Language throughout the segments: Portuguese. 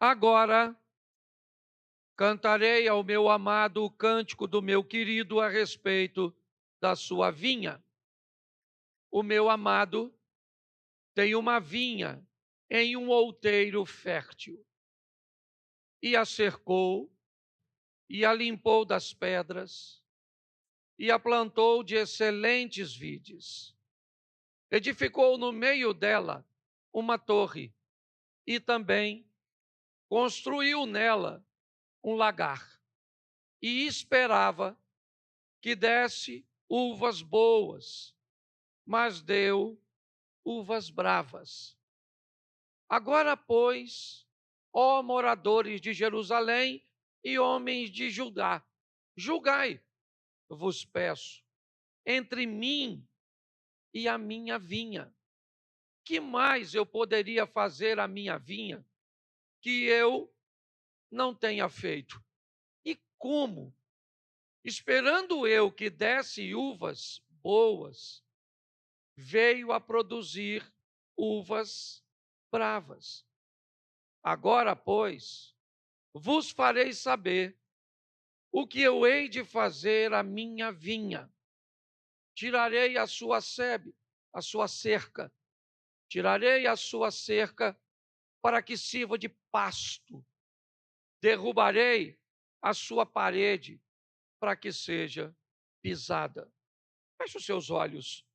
Agora cantarei ao meu amado o cântico do meu querido a respeito da sua vinha. O meu amado tem uma vinha em um outeiro fértil, e a cercou, e a limpou das pedras, e a plantou de excelentes vides. Edificou no meio dela uma torre, e também construiu nela um lagar, e esperava que desse uvas boas, mas deu uvas bravas. Agora, pois, ó moradores de Jerusalém e homens de Judá, julgai, vos peço, entre mim e a minha vinha. Que mais eu poderia fazer à minha vinha que eu não tenha feito? E como? Esperando eu que desse uvas boas, veio a produzir uvas bravas. Agora, pois, vos farei saber o que eu hei de fazer à minha vinha. Tirarei a sua sebe, a sua cerca, tirarei a sua cerca para que sirva de pasto. Derrubarei a sua parede para que seja pisada. Feche os seus olhos.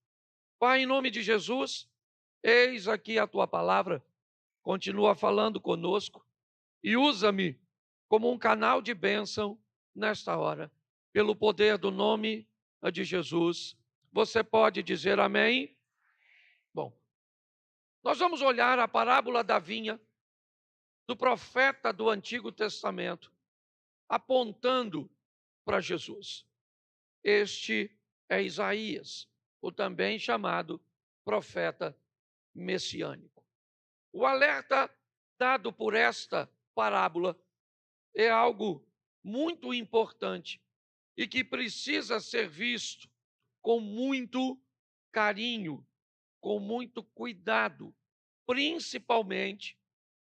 Pai, em nome de Jesus, eis aqui a tua palavra. Continua falando conosco e usa-me como um canal de bênção nesta hora, pelo poder do nome de Jesus. Você pode dizer amém? Bom, nós vamos olhar a parábola da vinha do profeta do Antigo Testamento, apontando para Jesus. Este é Isaías, o também chamado profeta messiânico. O alerta dado por esta parábola é algo muito importante e que precisa ser visto com muito carinho, com muito cuidado, principalmente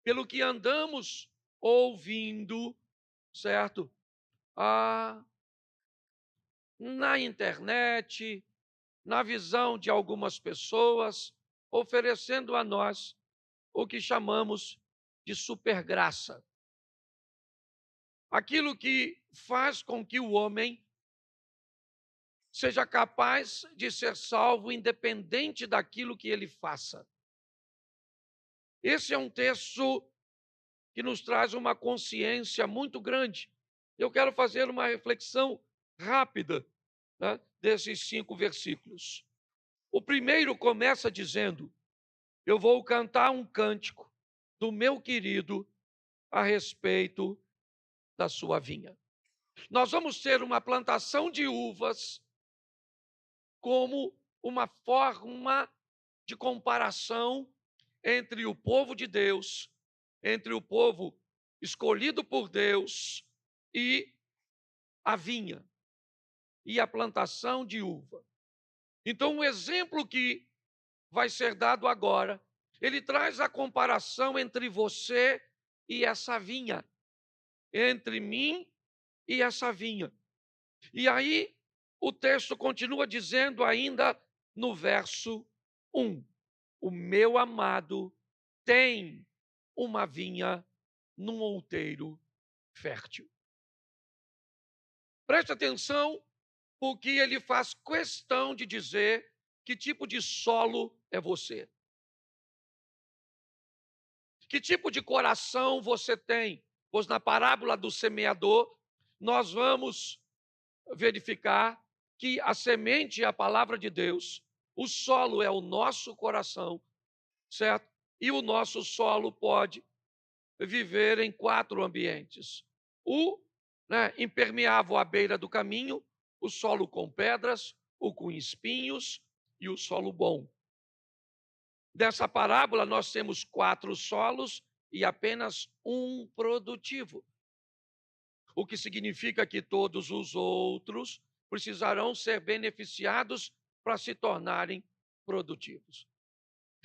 pelo que andamos ouvindo, certo? Na internet, na visão de algumas pessoas, oferecendo a nós o que chamamos de supergraça. Aquilo que faz com que o homem seja capaz de ser salvo independente daquilo que ele faça. Esse é um texto que nos traz uma consciência muito grande. Eu quero fazer uma reflexão rápida, né, desses 5 versículos. O primeiro começa dizendo: eu vou cantar um cântico do meu querido a respeito da sua vinha. Nós vamos ter uma plantação de uvas como uma forma de comparação entre o povo de Deus, entre o povo escolhido por Deus e a vinha e a plantação de uva. Então, o exemplo que vai ser dado agora, ele traz a comparação entre você e essa vinha, entre mim e essa vinha. E aí, o texto continua dizendo ainda no verso 1: o meu amado tem uma vinha num outeiro fértil. Preste atenção, porque ele faz questão de dizer que tipo de solo é você. Que tipo de coração você tem? Pois na parábola do semeador, nós vamos verificar que a semente é a palavra de Deus, o solo é o nosso coração, certo? E o nosso solo pode viver em 4 ambientes. O impermeável à beira do caminho, o solo com pedras, o com espinhos e o solo bom. Dessa parábola, nós temos 4 solos e apenas um produtivo, o que significa que todos os outros precisarão ser beneficiados para se tornarem produtivos.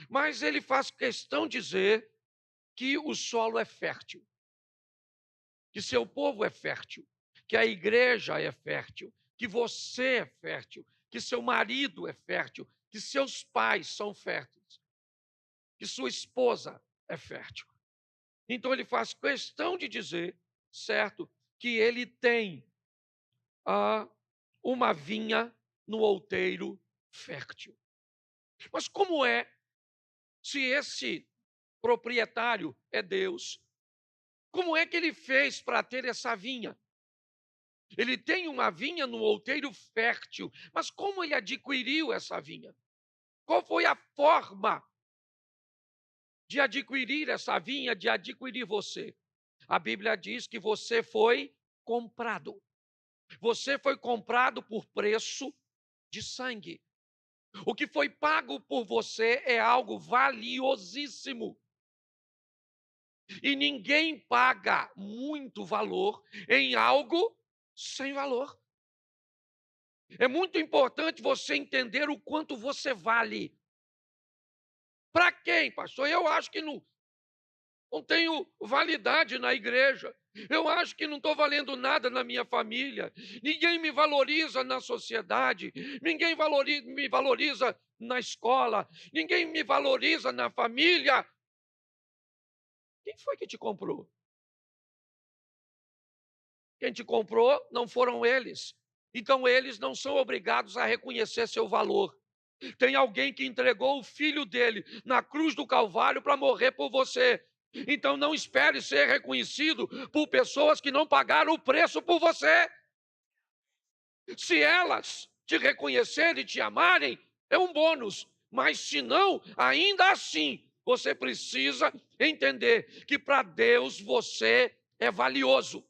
Mas ele faz questão de dizer que o solo é fértil. que seu povo é fértil, que a igreja é fértil, que você é fértil, que seu marido é fértil, que seus pais são férteis, que sua esposa é fértil. Então ele faz questão de dizer, certo, que ele tem uma vinha no outeiro fértil. Mas como é, se esse proprietário é Deus, como é que ele fez para ter essa vinha? Ele tem uma vinha no outeiro fértil, mas como ele adquiriu essa vinha? Qual foi a forma de adquirir essa vinha, de adquirir você? A Bíblia diz que você foi comprado. Você foi comprado por preço de sangue. O que foi pago por você é algo valiosíssimo. E ninguém paga muito valor em algo sem valor. É muito importante você entender o quanto você vale. Para quem, pastor? Eu acho que não tenho validade na igreja. Eu acho que não estou valendo nada na minha família. Ninguém me valoriza na sociedade. Ninguém me valoriza na escola. Ninguém me valoriza na família. Quem foi que te comprou? Quem te comprou não foram eles. Então, eles não são obrigados a reconhecer seu valor. Tem alguém que entregou o filho dele na cruz do Calvário para morrer por você. Então, não espere ser reconhecido por pessoas que não pagaram o preço por você. Se elas te reconhecerem e te amarem, é um bônus. Mas se não, ainda assim, você precisa entender que para Deus você é valioso.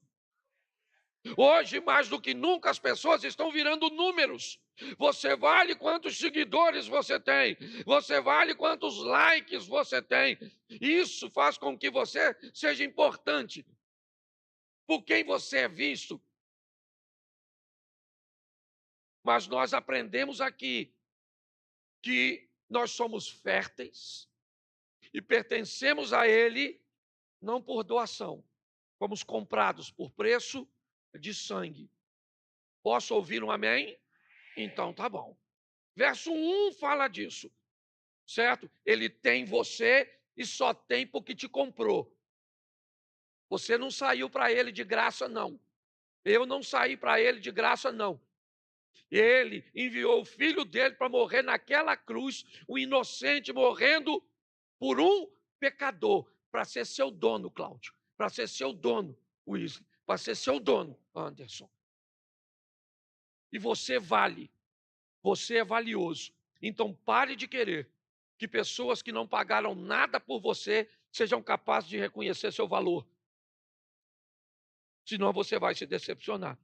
Hoje, mais do que nunca, as pessoas estão virando números. Você vale quantos seguidores você tem. Você vale quantos likes você tem. Isso faz com que você seja importante. Por quem você é visto. Mas nós aprendemos aqui que nós somos férteis e pertencemos a Ele não por doação. Fomos comprados por preço de sangue. Posso ouvir um amém? Então tá bom. Verso 1 fala disso, certo? Ele tem você e só tem porque te comprou. Você não saiu para ele de graça, não. Eu não saí para ele de graça, não. Ele enviou o filho dele para morrer naquela cruz, o inocente morrendo por um pecador, para ser seu dono, Cláudio, para ser seu dono, Wesley, para ser seu dono, Anderson. E você vale, você é valioso. Então pare de querer que pessoas que não pagaram nada por você sejam capazes de reconhecer seu valor. Senão você vai se decepcionar.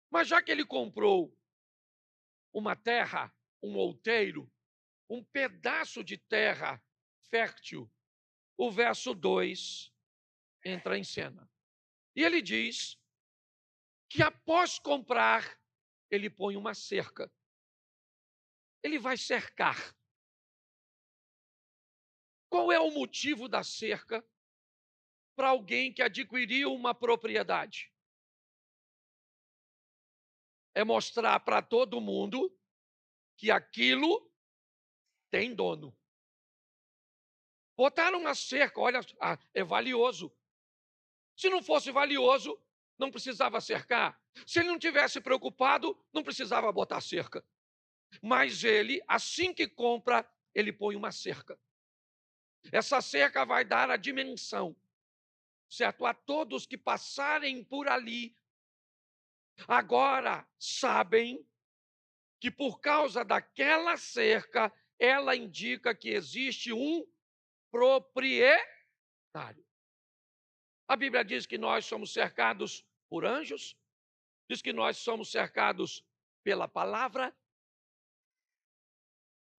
Mas já que ele comprou uma terra, um outeiro, um pedaço de terra fértil, o verso 2 entra em cena. E ele diz que após comprar, ele põe uma cerca. Ele vai cercar. Qual é o motivo da cerca para alguém que adquiriu uma propriedade? É mostrar para todo mundo que aquilo tem dono. Botaram uma cerca, olha, é valioso. Se não fosse valioso, não precisava cercar. Se ele não tivesse preocupado, não precisava botar cerca. Mas ele, assim que compra, ele põe uma cerca. Essa cerca vai dar a dimensão, certo? A todos que passarem por ali, agora sabem que por causa daquela cerca, ela indica que existe um proprietário. A Bíblia diz que nós somos cercados por anjos, diz que nós somos cercados pela palavra,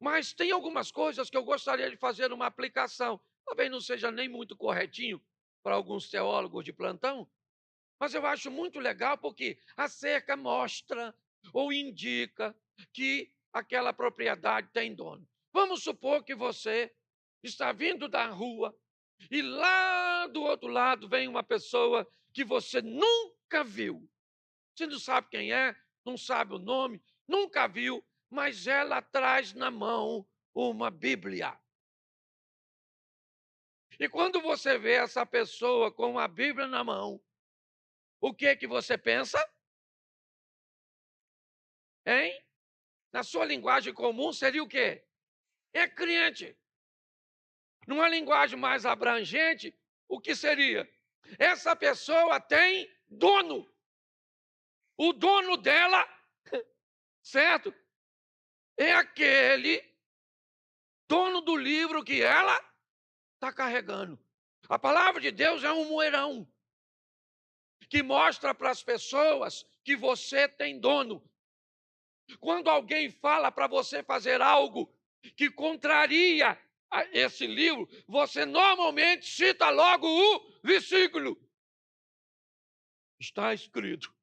mas tem algumas coisas que eu gostaria de fazer uma aplicação. Talvez não seja nem muito corretinho para alguns teólogos de plantão, mas eu acho muito legal porque a cerca mostra ou indica que aquela propriedade tem dono. Vamos supor que você está vindo da rua E lá do outro lado vem uma pessoa que você nunca viu. Você não sabe quem é, não sabe o nome, nunca viu, mas ela traz na mão uma Bíblia. E quando você vê essa pessoa com a Bíblia na mão, o que você pensa? Hein? Na sua linguagem comum seria o quê? É crente. Numa linguagem mais abrangente, o que seria? Essa pessoa tem dono. O dono dela, certo? É aquele dono do livro que ela está carregando. A palavra de Deus é um moerão que mostra para as pessoas que você tem dono. Quando alguém fala para você fazer algo que contraria esse livro, você normalmente cita logo o versículo. Está escrito.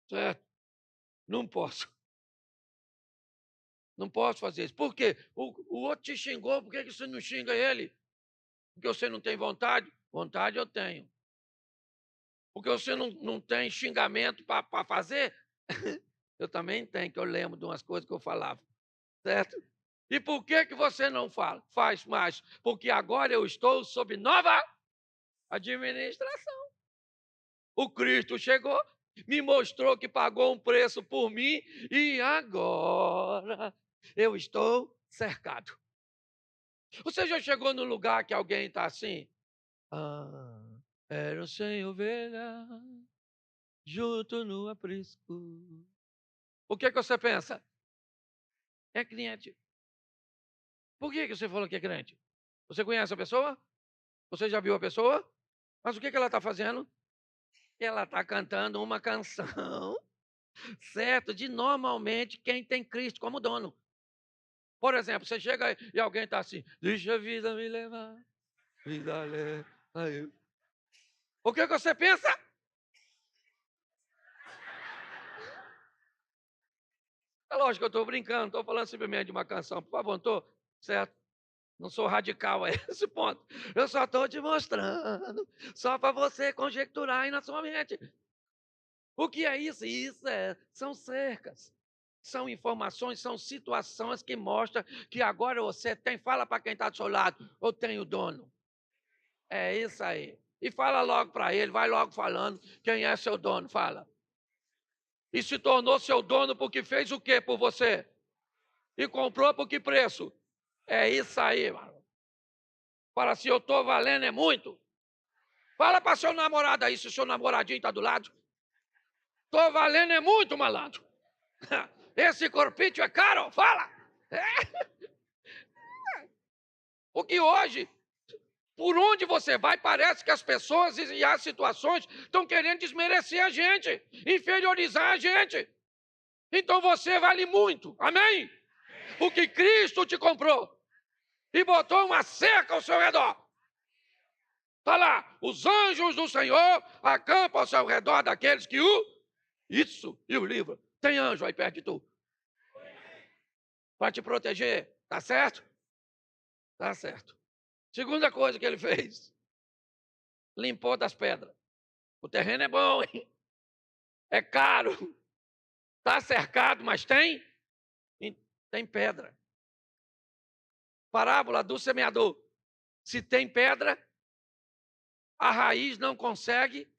Certo? Não posso. Não posso fazer isso. Por quê? O outro te xingou, por que você não xinga ele? Porque você não tem vontade? Vontade eu tenho. Porque você não tem xingamento para fazer? Eu também tenho, que eu lembro de umas coisas que eu falava. Certo? E por que você não faz mais? Porque agora eu estou sob nova administração. O Cristo chegou, me mostrou que pagou um preço por mim e agora eu estou cercado. Você já chegou no lugar que alguém está assim? Ah, era o sem ovelha, junto no aprisco. O que você pensa? É cliente. Por que você falou que é crente? Você conhece a pessoa? Você já viu a pessoa? Mas o que ela está fazendo? Ela está cantando uma canção, certo? De normalmente quem tem Cristo como dono. Por exemplo, você chega e alguém está assim, deixa a vida me levar, vida leva eu. O que você pensa? É lógico que eu estou brincando, estou falando simplesmente de uma canção. Por favor, não estou, certo? Não sou radical a esse ponto. Eu só estou te mostrando, só para você conjecturar aí na sua mente. O que é isso? São cercas. São informações, são situações que mostram que agora você tem. Fala para quem está do seu lado, eu tenho dono. É isso aí. E fala logo para ele, vai logo falando quem é seu dono, fala. E se tornou seu dono porque fez o quê por você? E comprou por que preço? É isso aí, mano. Fala, se eu estou valendo é muito. Fala para seu namorado aí, se o seu namoradinho está do lado. Estou valendo é muito, malandro. Esse corpício é caro, fala. É. Porque hoje, por onde você vai, parece que as pessoas e as situações estão querendo desmerecer a gente, inferiorizar a gente. Então você vale muito, amém? Porque Cristo te comprou e botou uma cerca ao seu redor. Está lá, os anjos do Senhor acampam ao seu redor daqueles que o... Isso, e o livro. Tem anjo aí perto de tu. Para te proteger, tá certo? Tá certo. Segunda coisa que ele fez, limpou das pedras. O terreno é bom, hein? É caro. Está cercado, mas tem pedra. Parábola do semeador. Se tem pedra, a raiz não consegue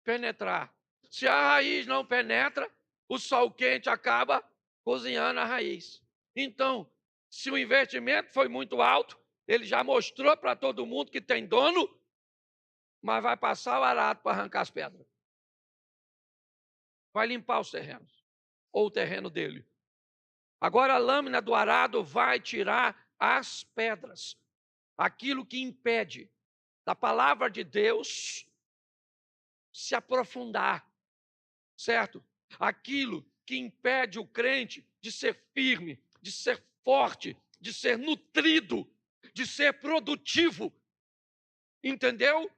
penetrar. Se a raiz não penetra, o sol quente acaba cozinhando a raiz. Então, se o investimento foi muito alto, ele já mostrou para todo mundo que tem dono, mas vai passar o arado para arrancar as pedras. Vai limpar os terrenos, ou o terreno dele. Agora a lâmina do arado vai tirar as pedras, aquilo que impede da palavra de Deus se aprofundar, certo? Aquilo que impede o crente de ser firme, de ser forte, de ser nutrido, de ser produtivo. Entendeu?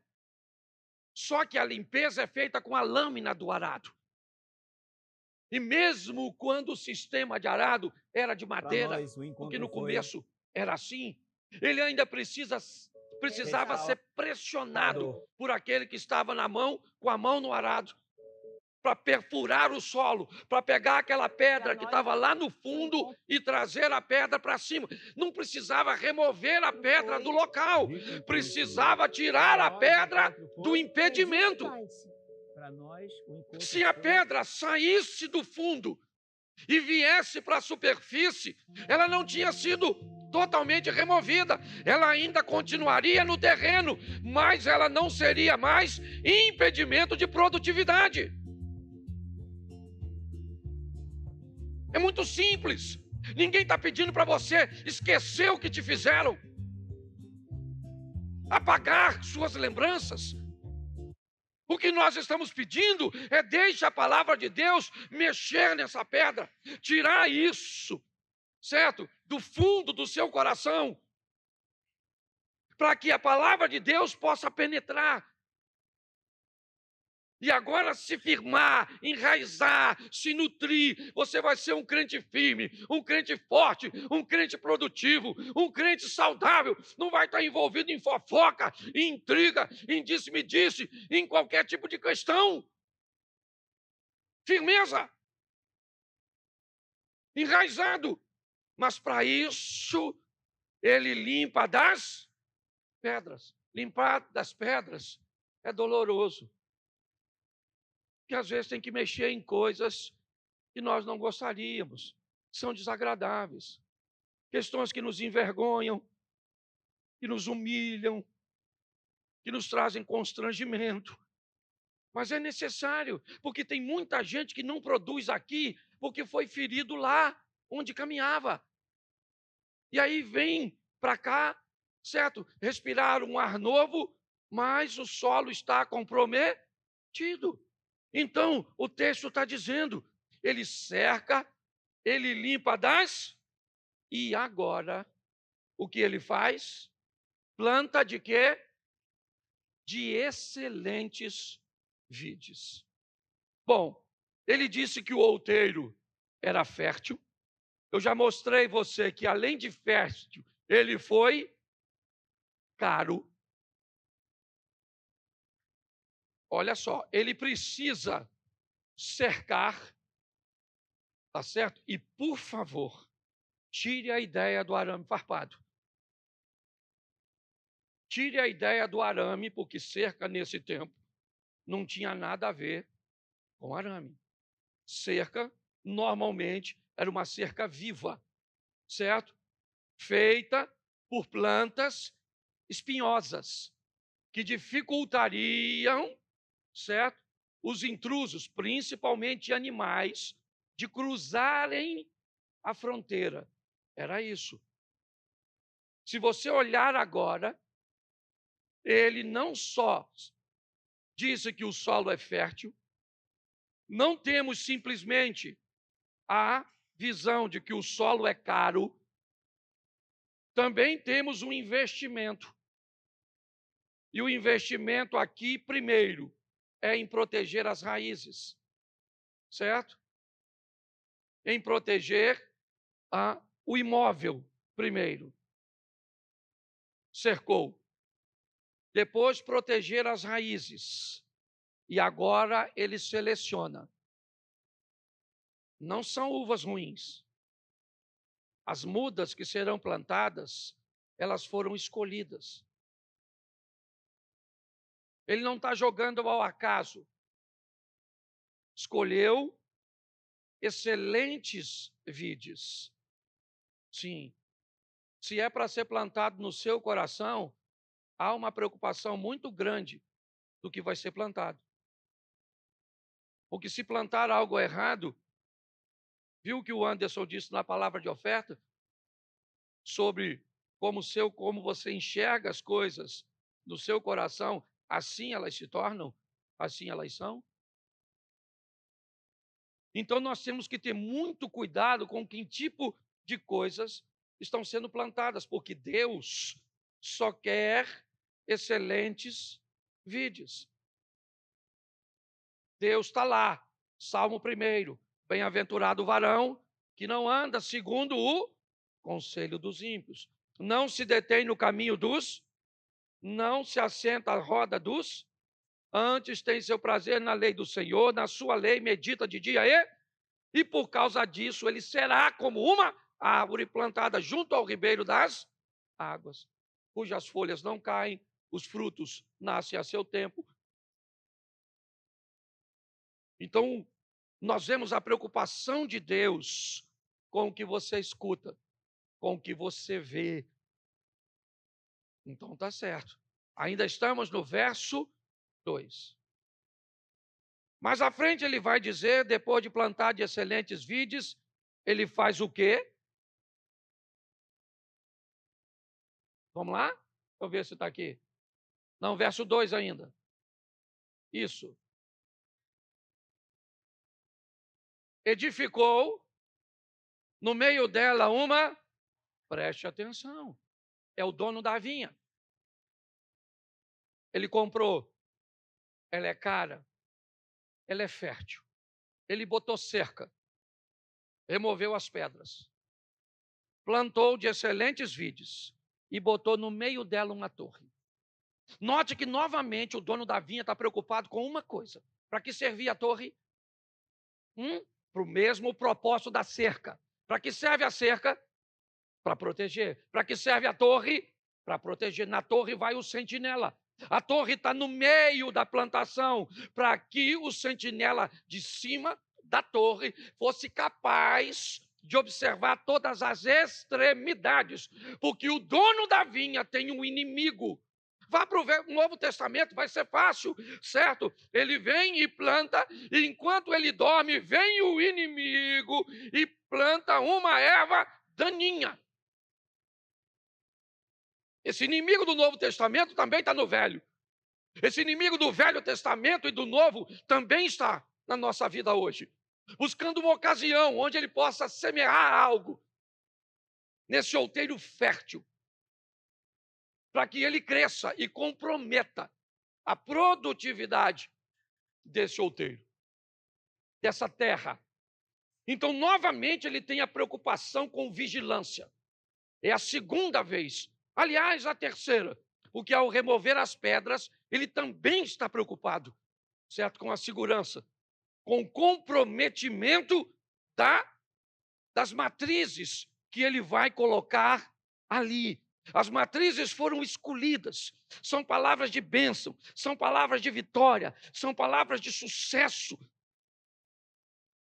Só que a limpeza é feita com a lâmina do arado. E mesmo quando o sistema de arado era de madeira, porque no começo era assim, ele ainda precisa precisava ser pressionado por aquele que estava com a mão no arado, para perfurar o solo, para pegar aquela pedra que estava lá no fundo e trazer a pedra para cima. Não precisava remover a pedra do local, precisava tirar a pedra do impedimento. Se a pedra saísse do fundo e viesse para a superfície, ela não tinha sido totalmente removida, ela ainda continuaria no terreno, mas ela não seria mais impedimento de produtividade. É muito simples. Ninguém está pedindo para você esquecer o que te fizeram, apagar suas lembranças. O que nós estamos pedindo é deixe a palavra de Deus mexer nessa pedra, tirar isso, certo? Do fundo do seu coração, para que a palavra de Deus possa penetrar. E agora se firmar, enraizar, se nutrir, você vai ser um crente firme, um crente forte, um crente produtivo, um crente saudável. Não vai estar envolvido em fofoca, em intriga, em disse-me-disse, em qualquer tipo de questão. Firmeza. Enraizado. Mas para isso, ele limpa das pedras. Limpar das pedras é doloroso. Que às vezes tem que mexer em coisas que nós não gostaríamos, são desagradáveis, questões que nos envergonham, que nos humilham, que nos trazem constrangimento. Mas é necessário, porque tem muita gente que não produz aqui, porque foi ferido lá onde caminhava. E aí vem para cá, certo? Respirar um ar novo, mas o solo está comprometido. Então, o texto está dizendo, ele cerca, ele limpa das... E agora, o que ele faz? Planta de quê? De excelentes vides. Bom, ele disse que o outeiro era fértil. Eu já mostrei você que, além de fértil, ele foi caro. Olha só, ele precisa cercar, tá certo? E, por favor, tire a ideia do arame farpado. Tire a ideia do arame, porque cerca nesse tempo não tinha nada a ver com arame. Cerca, normalmente, era uma cerca viva, certo? Feita por plantas espinhosas, que dificultariam, certo? Os intrusos, principalmente animais, de cruzarem a fronteira. Era isso. Se você olhar agora, ele não só disse que o solo é fértil, não temos simplesmente a visão de que o solo é caro, também temos um investimento. E o investimento aqui, primeiro, é em proteger as raízes, certo? Em proteger o imóvel, primeiro. Cercou. Depois, proteger as raízes. E agora ele seleciona. Não são uvas ruins. As mudas que serão plantadas, elas foram escolhidas. Ele não está jogando ao acaso. Escolheu excelentes vides. Sim. Se é para ser plantado no seu coração, há uma preocupação muito grande do que vai ser plantado. Porque se plantar algo errado, viu o que o Anderson disse na palavra de oferta? Sobre como você enxerga as coisas no seu coração, assim elas se tornam, assim elas são. Então nós temos que ter muito cuidado com que tipo de coisas estão sendo plantadas, porque Deus só quer excelentes vides. Deus está lá, Salmo 1, bem-aventurado o varão que não anda segundo o conselho dos ímpios, não se detém no caminho dos não se assenta à roda dos, antes tem seu prazer na lei do Senhor, na sua lei medita de dia e por causa disso ele será como uma árvore plantada junto ao ribeiro das águas, cujas folhas não caem, os frutos nascem a seu tempo. Então, nós vemos a preocupação de Deus com o que você escuta, com o que você vê. Então, tá certo. Ainda estamos no verso 2. Mais à frente ele vai dizer, depois de plantar de excelentes vides, ele faz o quê? Vamos lá? Deixa eu ver se está aqui. Não, verso 2 ainda. Isso. Edificou no meio dela uma, preste atenção, é o dono da vinha. Ele comprou, ela é cara, ela é fértil. Ele botou cerca, removeu as pedras, plantou de excelentes vides e botou no meio dela uma torre. Note que novamente o dono da vinha está preocupado com uma coisa. Para que servia a torre? Para o mesmo propósito da cerca. Para que serve a cerca? Para proteger. Para que serve a torre? Para proteger. Na torre vai o sentinela. A torre está no meio da plantação, para que o sentinela de cima da torre fosse capaz de observar todas as extremidades, porque o dono da vinha tem um inimigo. Vá para o Novo Testamento, vai ser fácil, certo? Ele vem e planta, e enquanto ele dorme, vem o inimigo e planta uma erva daninha. Esse inimigo do Novo Testamento também está no Velho. Esse inimigo do Velho Testamento e do Novo também está na nossa vida hoje. Buscando uma ocasião onde ele possa semear algo nesse outeiro fértil, para que ele cresça e comprometa a produtividade desse outeiro, dessa terra. Então, novamente, ele tem a preocupação com vigilância. É a segunda vez. Aliás, a terceira. Porque ao remover as pedras, ele também está preocupado, certo? Com a segurança, com o comprometimento das matrizes que ele vai colocar ali. As matrizes foram escolhidas, são palavras de bênção, são palavras de vitória, são palavras de sucesso,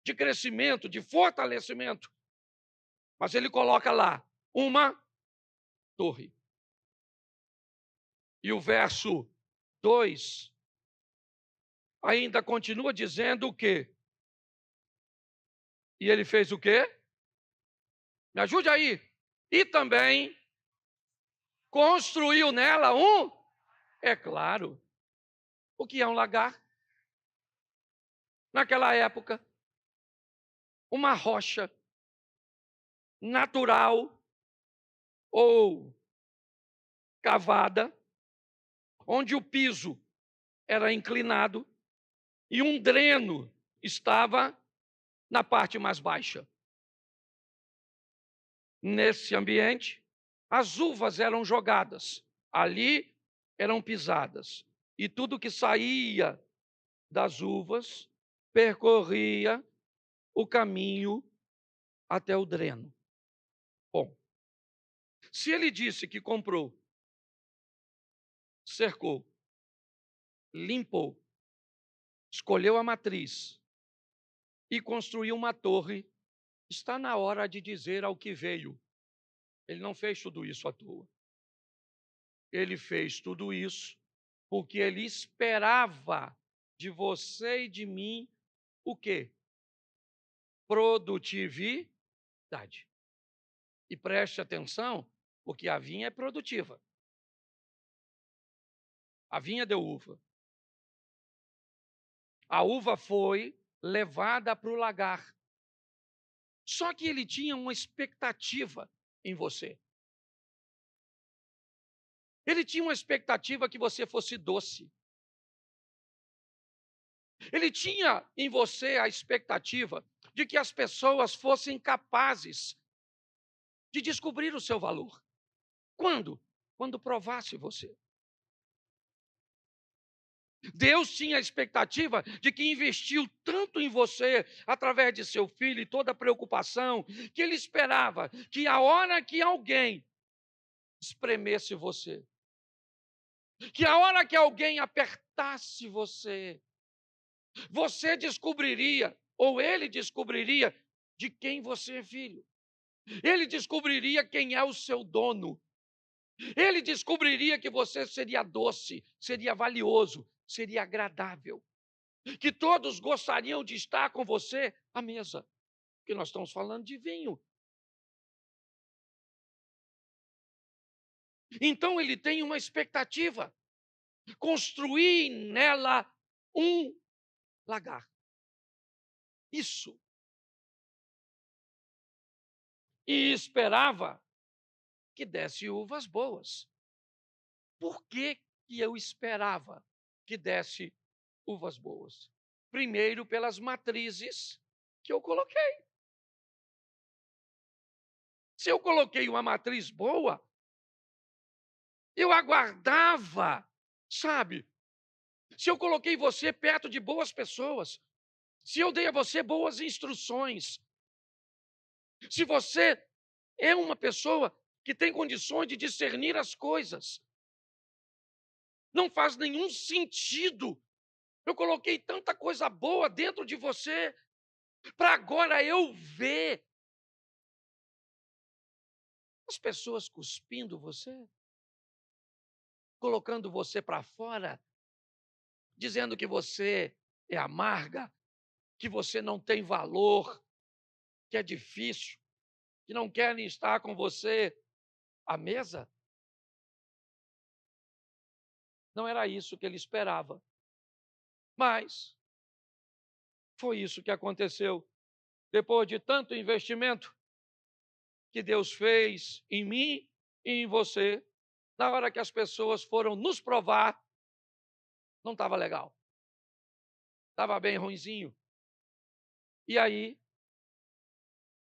de crescimento, de fortalecimento. Mas ele coloca lá uma torre. E o verso 2 ainda continua dizendo o quê? E ele fez o quê? Me ajude aí. E também construiu nela é claro, o que é um lagar? Naquela época, uma rocha natural ou cavada, onde o piso era inclinado e um dreno estava na parte mais baixa. Nesse ambiente, as uvas eram jogadas, ali eram pisadas, e tudo que saía das uvas percorria o caminho até o dreno. Bom, se ele disse que comprou, cercou, limpou, escolheu a matriz e construiu uma torre, está na hora de dizer ao que veio. Ele não fez tudo isso à toa. Ele fez tudo isso porque ele esperava de você e de mim o quê? Produtividade. E preste atenção, porque a vinha é produtiva. A vinha deu uva. A uva foi levada para o lagar. Só que ele tinha uma expectativa em você. Ele tinha uma expectativa que você fosse doce. Ele tinha em você a expectativa de que as pessoas fossem capazes de descobrir o seu valor. Quando? Quando provasse você. Deus tinha a expectativa de que investiu tanto em você, através de seu filho e toda a preocupação, que ele esperava que a hora que alguém espremesse você, que a hora que alguém apertasse você, você descobriria, ou ele descobriria, de quem você é filho. Ele descobriria quem é o seu dono. Ele descobriria que você seria doce, seria valioso, seria agradável. Que todos gostariam de estar com você à mesa. Porque nós estamos falando de vinho. Então ele tem uma expectativa. Construir nela um lagar. Isso. E esperava que desse uvas boas. Por que que eu esperava que desse uvas boas? Primeiro, pelas matrizes que eu coloquei. Se eu coloquei uma matriz boa, eu aguardava, sabe? Se eu coloquei você perto de boas pessoas, se eu dei a você boas instruções, se você é uma pessoa que tem condições de discernir as coisas, não faz nenhum sentido. Eu coloquei tanta coisa boa dentro de você, para agora eu ver as pessoas cuspindo você, colocando você para fora, dizendo que você é amarga, que você não tem valor, que é difícil, que não querem estar com você à mesa. Não era isso que ele esperava. Mas foi isso que aconteceu. Depois de tanto investimento que Deus fez em mim e em você, na hora que as pessoas foram nos provar, não estava legal. Estava bem ruinzinho. E aí,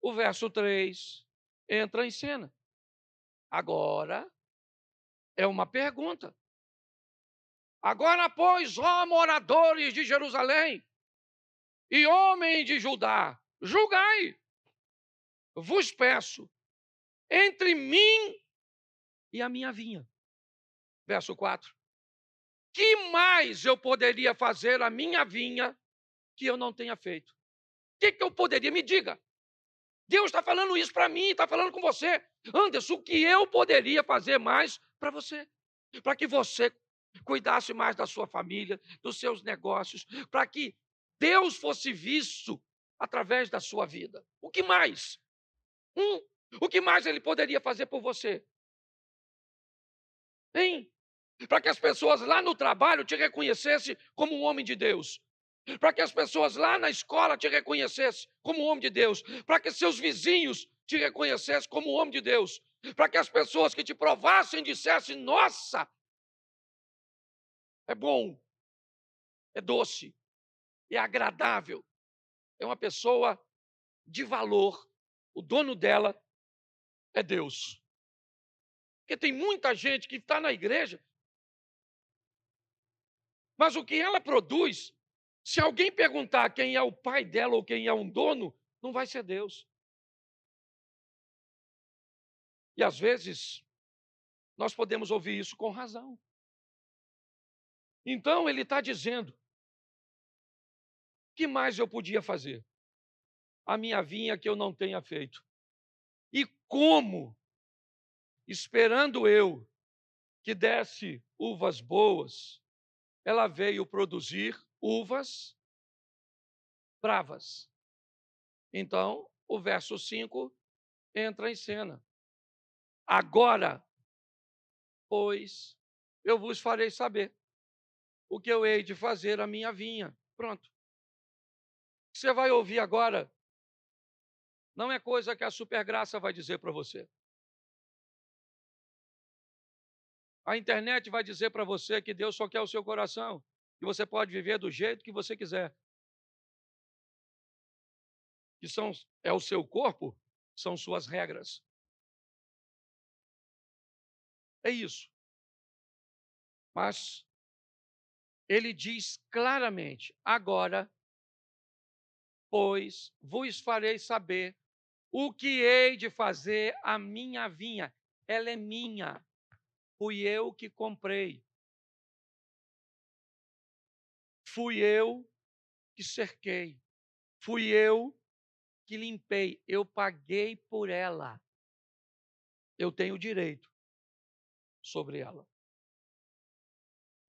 o verso 3 entra em cena. Agora é uma pergunta. Agora, pois, ó moradores de Jerusalém e homens de Judá, julgai, vos peço, entre mim e a minha vinha. Verso 4. Que mais eu poderia fazer à minha vinha que eu não tenha feito? O que eu poderia? Me diga. Deus está falando isso para mim, está falando com você. Anderson, o que eu poderia fazer mais para você? Para que você cuidasse mais da sua família, dos seus negócios, para que Deus fosse visto através da sua vida. O que mais? O que mais ele poderia fazer por você? Hein? Para que as pessoas lá no trabalho te reconhecessem como um homem de Deus. Para que as pessoas lá na escola te reconhecessem como um homem de Deus. Para que seus vizinhos te reconhecessem como um homem de Deus. Para que as pessoas que te provassem dissessem: nossa, é bom, é doce, é agradável, é uma pessoa de valor. O dono dela é Deus. Porque tem muita gente que está na igreja, mas o que ela produz, se alguém perguntar quem é o pai dela ou quem é um dono, não vai ser Deus. E às vezes, nós podemos ouvir isso com razão. Então, ele está dizendo: o que mais eu podia fazer? A minha vinha que eu não tenha feito. E como, esperando eu que desse uvas boas, ela veio produzir uvas bravas. Então, o verso 5 entra em cena. Agora, pois, eu vos farei saber o que eu hei de fazer à minha vinha. Pronto. Você vai ouvir agora, não é coisa que a supergraça vai dizer para você. A internet vai dizer para você que Deus só quer o seu coração, que você pode viver do jeito que você quiser. Que é o seu corpo, são suas regras. É isso. Mas ele diz claramente: agora, pois, vos farei saber o que hei de fazer à minha vinha. Ela é minha, fui eu que comprei, fui eu que cerquei, fui eu que limpei, eu paguei por ela, eu tenho direito sobre ela.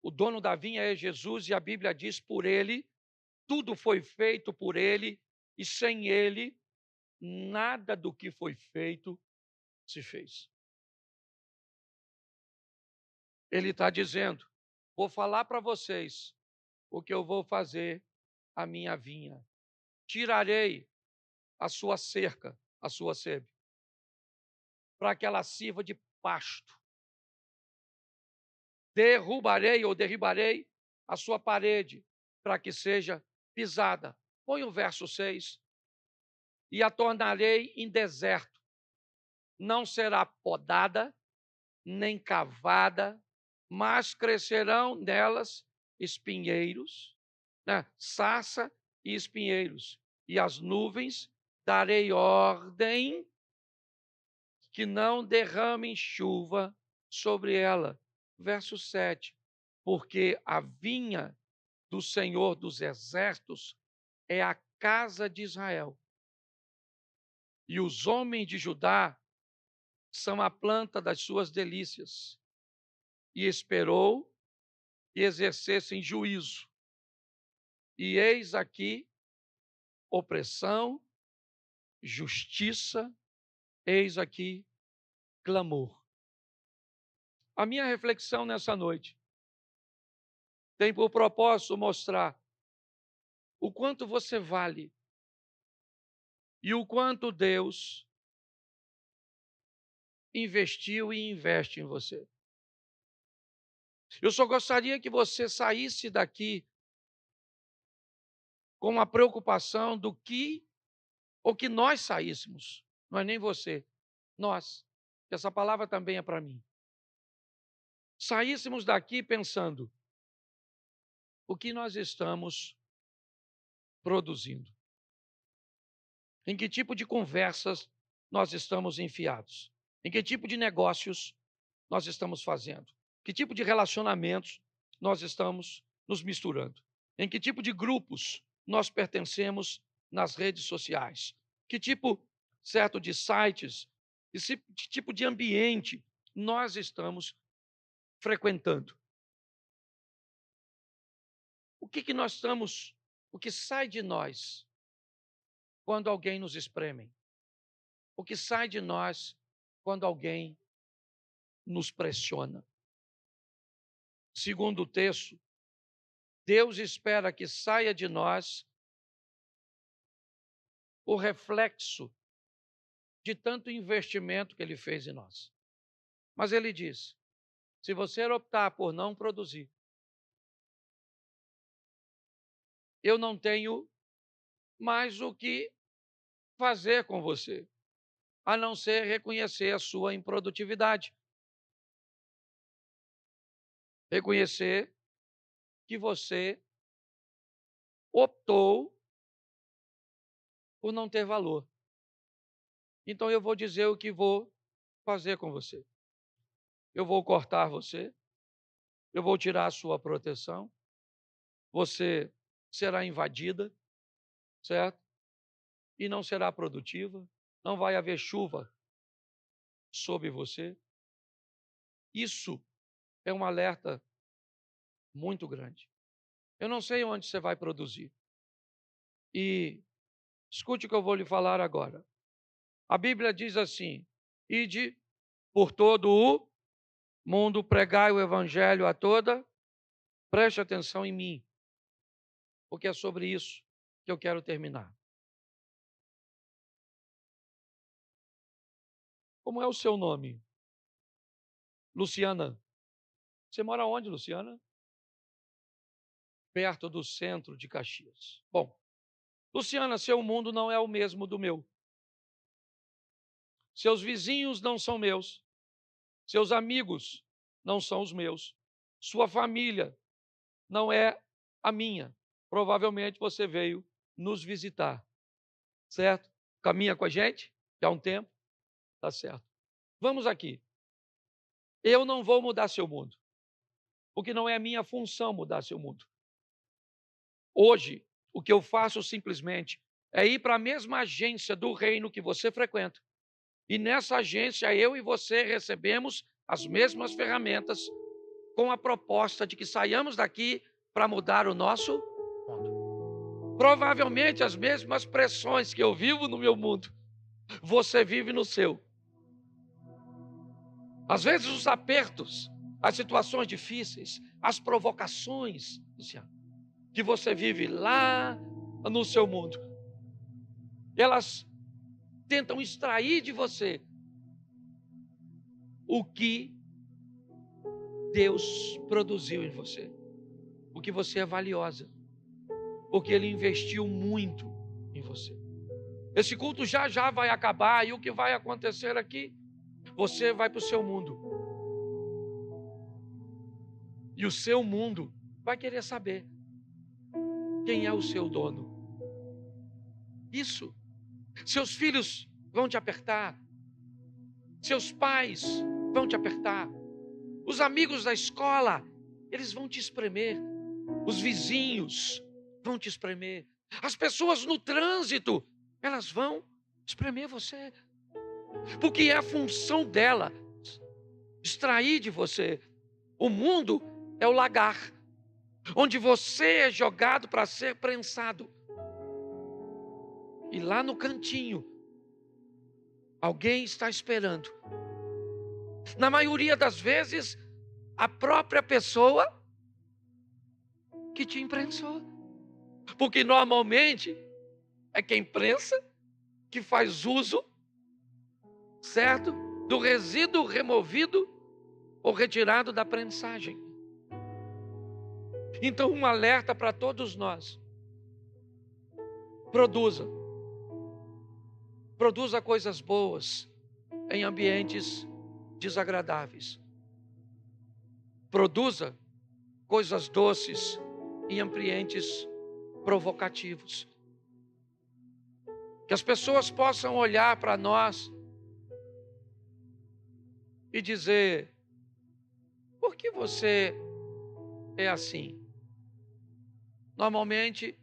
O dono da vinha é Jesus e a Bíblia diz: por ele, tudo foi feito por ele, e sem ele, nada do que foi feito se fez. Ele está dizendo: vou falar para vocês o que eu vou fazer à minha vinha. Tirarei a sua cerca, a sua sebe, para que ela sirva de pasto. Derrubarei ou derribarei a sua parede, para que seja pisada. Põe o verso 6. E a tornarei em deserto. Não será podada, nem cavada, mas crescerão nelas espinheiros, né? Sarça e espinheiros. E as nuvens darei ordem que não derramem chuva sobre ela. Verso 7. Porque a vinha do Senhor dos Exércitos é a casa de Israel. E os homens de Judá são a planta das suas delícias. E esperou que exercessem juízo. E eis aqui opressão, justiça, eis aqui clamor. A minha reflexão nessa noite tem por propósito mostrar o quanto você vale e o quanto Deus investiu e investe em você. Eu só gostaria que você saísse daqui com a preocupação do que, ou que nós saíssemos, não é nem você, nós, que essa palavra também é para mim. Saíssemos daqui pensando, o que nós estamos produzindo? Em que tipo de conversas nós estamos enfiados? Em que tipo de negócios nós estamos fazendo? Que tipo de relacionamentos nós estamos nos misturando? Em que tipo de grupos nós pertencemos nas redes sociais? Que tipo, certo, de sites, que tipo de ambiente nós estamos frequentando? O que nós estamos, o que sai de nós quando alguém nos espreme? O que sai de nós quando alguém nos pressiona? Segundo o texto, Deus espera que saia de nós o reflexo de tanto investimento que Ele fez em nós. Mas Ele diz, se você optar por não produzir, eu não tenho mais o que fazer com você, a não ser reconhecer a sua improdutividade. Reconhecer que você optou por não ter valor. Então eu vou dizer o que vou fazer com você. Eu vou cortar você, eu vou tirar a sua proteção, você será invadida, certo? E não será produtiva, não vai haver chuva sobre você. Isso é um alerta muito grande. Eu não sei onde você vai produzir. E escute o que eu vou lhe falar agora. A Bíblia diz assim: ide por todo o mundo, pregai o evangelho a toda. Preste atenção em mim, porque é sobre isso que eu quero terminar. Como é o seu nome? Luciana. Você mora onde, Luciana? Perto do centro de Caxias. Bom, Luciana, seu mundo não é o mesmo do meu. Seus vizinhos não são meus. Seus amigos não são os meus. Sua família não é a minha. Provavelmente você veio nos visitar, certo? Caminha com a gente já há um tempo, tá certo. Vamos aqui. Eu não vou mudar seu mundo, porque não é a minha função mudar seu mundo. Hoje, o que eu faço simplesmente é ir para a mesma agência do reino que você frequenta. E nessa agência, eu e você recebemos as mesmas ferramentas com a proposta de que saiamos daqui para mudar o nosso mundo. Provavelmente as mesmas pressões que eu vivo no meu mundo, você vive no seu. Às vezes os apertos, as situações difíceis, as provocações, Luciano, que você vive lá no seu mundo, elas tentam extrair de você o que Deus produziu em você, porque você é valiosa, porque Ele investiu muito em você. Esse culto já já vai acabar e o que vai acontecer aqui? Você vai para o seu mundo. E o seu mundo vai querer saber quem é o seu dono. Isso. Seus filhos vão te apertar. Seus pais vão te apertar. Os amigos da escola, eles vão te espremer. Os vizinhos vão te espremer. As pessoas no trânsito, elas vão espremer você. Porque é a função dela extrair de você. O mundo é o lagar, onde você é jogado para ser prensado. E lá no cantinho, alguém está esperando. Na maioria das vezes, a própria pessoa que te imprensou. Porque normalmente é quem prensa que faz uso, certo? Do resíduo removido ou retirado da prensagem. Então, um alerta para todos nós. Produza coisas boas em ambientes desagradáveis. Produza coisas doces em ambientes provocativos. Que as pessoas possam olhar para nós e dizer: por que você é assim? Normalmente,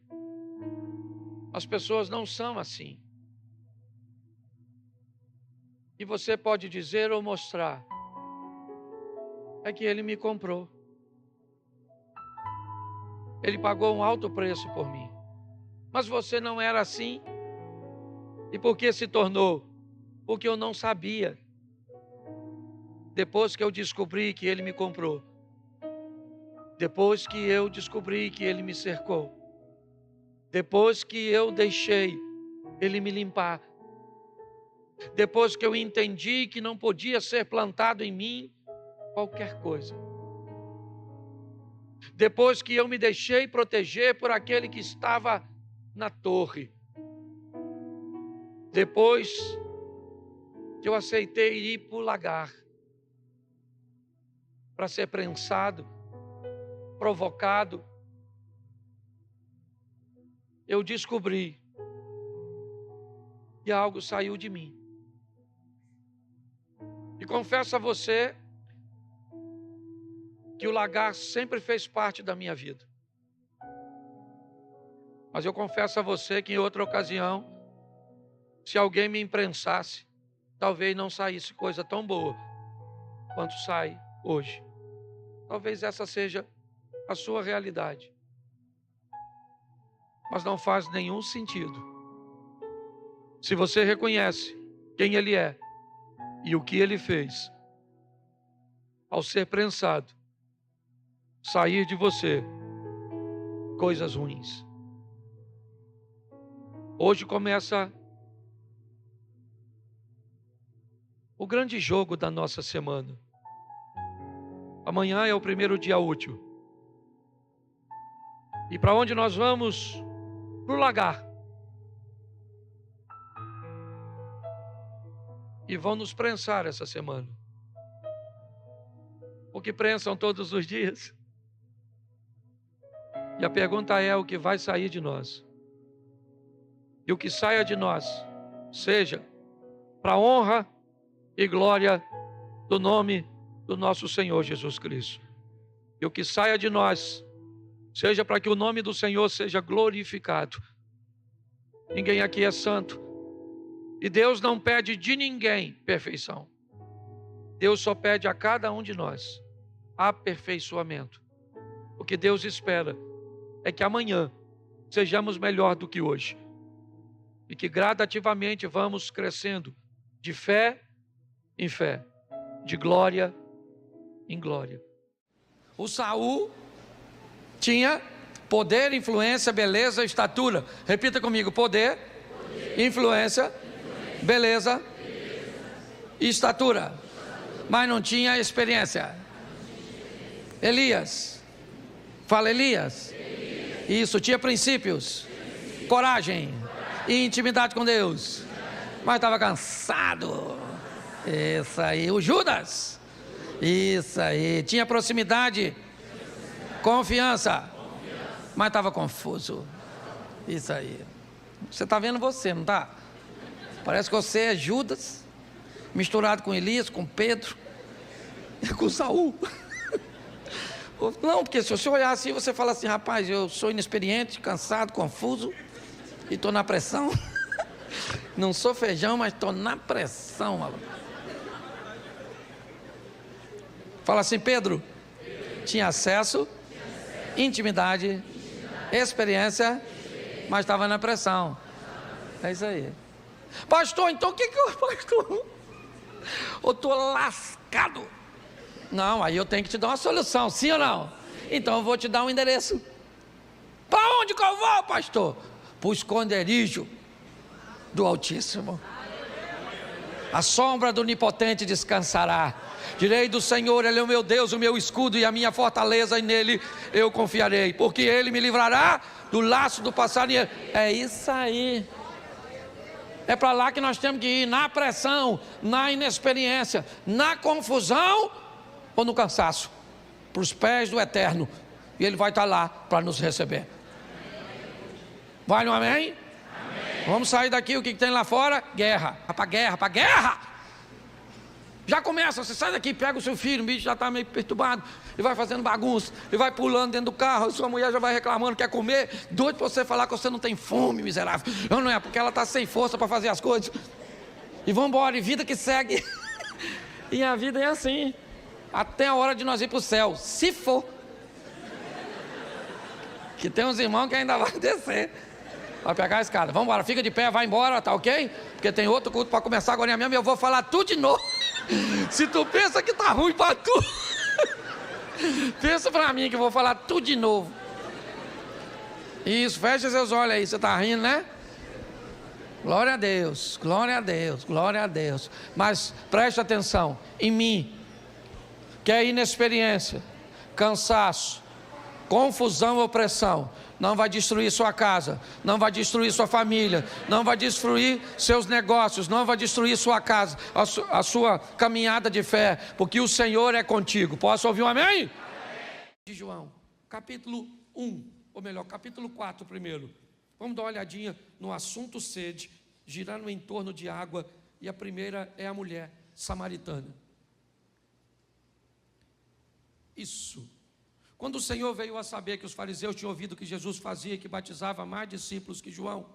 as pessoas não são assim. E você pode dizer ou mostrar: é que ele me comprou. Ele pagou um alto preço por mim. Mas você não era assim. E por que se tornou? Porque eu não sabia. Depois que eu descobri que ele me comprou. Depois que eu descobri que ele me cercou. Depois que eu deixei ele me limpar. Depois que eu entendi que não podia ser plantado em mim qualquer coisa. Depois que eu me deixei proteger por aquele que estava na torre. Depois que eu aceitei ir para o lagar para ser prensado, provocado, eu descobri que algo saiu de mim. E confesso a você que o lagar sempre fez parte da minha vida. Mas eu confesso a você que em outra ocasião, se alguém me imprensasse, talvez não saísse coisa tão boa quanto sai hoje. Talvez essa seja a sua realidade. Mas não faz nenhum sentido. Se você reconhece quem Ele é e o que Ele fez, ao ser prensado, sair de você coisas ruins. Hoje começa o grande jogo da nossa semana. Amanhã é o primeiro dia útil. E para onde nós vamos? Para o lagar. E vão nos prensar essa semana. Porque prensam todos os dias. E a pergunta é: o que vai sair de nós? E o que saia de nós, seja para a honra e glória do nome do nosso Senhor Jesus Cristo. E o que saia de nós, seja para que o nome do Senhor seja glorificado. Ninguém aqui é santo. E Deus não pede de ninguém perfeição. Deus só pede a cada um de nós aperfeiçoamento. O que Deus espera é que amanhã sejamos melhor do que hoje. E que gradativamente vamos crescendo de fé em fé, de glória em glória. O Saul tinha poder, influência, beleza, estatura. Repita comigo: poder, influência, beleza e estatura. Mas não tinha experiência. Elias, fala Elias. Isso, tinha princípios, coragem e intimidade com Deus, mas estava cansado. Isso aí. O Judas, isso aí, tinha proximidade, confiança, mas estava confuso. Isso aí. Você está vendo você, não está? Parece que você é Judas misturado com Elias, com Pedro e com Saul. Não, porque se você olhar assim, você fala assim: rapaz, eu sou inexperiente, cansado, confuso e estou na pressão. Não sou feijão, mas estou na pressão. Fala assim: Pedro tinha acesso, intimidade, experiência, mas estava na pressão. É isso aí. Pastor, então o que eu pastor? Eu estou lascado. Não, aí eu tenho que te dar uma solução, sim ou não? Então eu vou te dar um endereço. Para onde que eu vou, pastor? Para o esconderijo do Altíssimo. A sombra do Onipotente descansará. Direi do Senhor: Ele é o meu Deus, o meu escudo e a minha fortaleza, e nele eu confiarei, porque Ele me livrará do laço do passarinheiro. É isso aí. É para lá que nós temos que ir, na pressão, na inexperiência, na confusão ou no cansaço, para os pés do Eterno, e Ele vai estar lá para nos receber. Vai no amém? Amém? Vamos sair daqui, o que tem lá fora? Guerra, para guerra, para guerra. Já começa, você sai daqui, pega o seu filho, o bicho já está meio perturbado, e vai fazendo bagunça, e vai pulando dentro do carro, sua mulher já vai reclamando, quer comer, doido para você falar que você não tem fome, miserável. Não é, porque ela está sem força para fazer as coisas. E vamos embora, e vida que segue. E a vida é assim, até a hora de nós ir para o céu, se for. Que tem uns irmãos que ainda vão descer, vai pegar a escada. Vamos embora, fica de pé, vai embora, tá ok? Porque tem outro culto para começar agora mesmo, e eu vou falar tudo de novo. Se tu pensa que tá ruim para tu, pensa para mim que eu vou falar tudo de novo. Isso, fecha seus olhos aí, você tá rindo, né? Glória a Deus, glória a Deus, glória a Deus. Mas preste atenção, em mim, que é inexperiência, cansaço, confusão e opressão, não vai destruir sua casa, não vai destruir sua família, não vai destruir seus negócios, não vai destruir sua casa, a sua caminhada de fé, porque o Senhor é contigo. Posso ouvir um amém? Amém. De João, capítulo 1, ou melhor, capítulo 4 primeiro. Vamos dar uma olhadinha no assunto sede, girando em torno de água, e a primeira é a mulher samaritana. Isso. Quando o Senhor veio a saber que os fariseus tinham ouvido que Jesus fazia e que batizava mais discípulos que João,